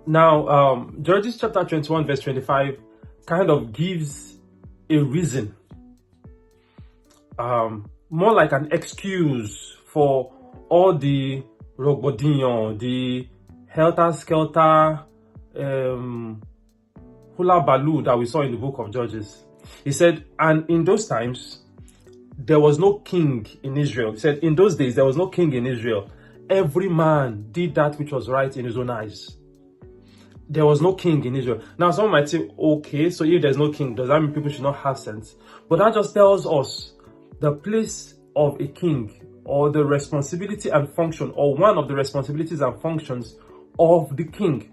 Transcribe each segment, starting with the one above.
Now, Judges chapter 21 verse 25 kind of gives a reason, more like an excuse for all the rogbodinho, the helter-skelter, hula baloo that we saw in the book of Judges. He said, and in those times, there was no king in Israel. He said, in those days, there was no king in Israel. Every man did that which was right in his own eyes. There was no king in Israel. Now, someone might say, okay, so if there's no king, does that mean people should not have sense? But that just tells us the place of a king, or the responsibility and function, or one of the responsibilities and functions of the king.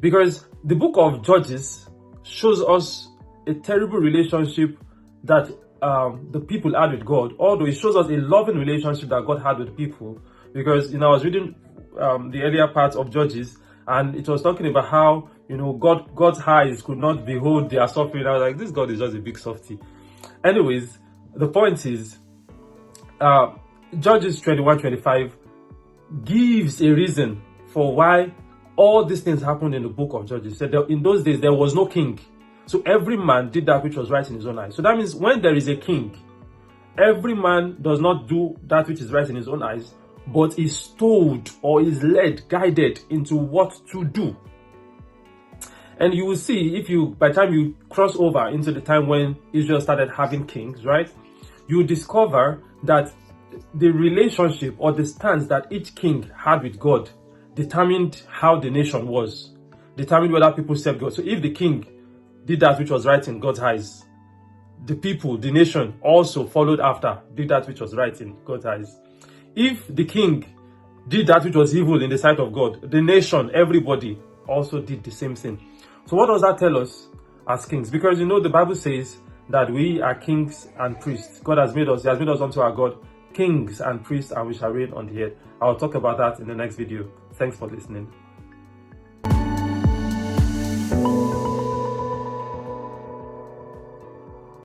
Because the book of Judges shows us a terrible relationship that the people had with God, although it shows us a loving relationship that God had with people. Because, I was reading the earlier part of Judges, and it was talking about how, God's eyes could not behold their suffering. I was like, this God is just a big softy. Anyways, the point is, Judges 21:25 gives a reason for why all these things happened in the book of Judges. It said that in those days, there was no king. So every man did that which was right in his own eyes. So that means when there is a king, every man does not do that which is right in his own eyes, but is told or is led, guided into what to do. And you will see, by the time you cross over into the time when Israel started having kings, right? You discover that the relationship or the stance that each king had with God determined how the nation was, determined whether people served God. So if the king did that which was right in God's eyes, the people, the nation also followed after, did that which was right in God's eyes. If the king did that which was evil in the sight of God, the nation, everybody also did the same thing. So what does that tell us as kings? Because the Bible says that we are kings and priests. God has made us, He has made us unto our God kings and priests, and we shall reign on the earth. I'll talk about that in the next video. Thanks for listening.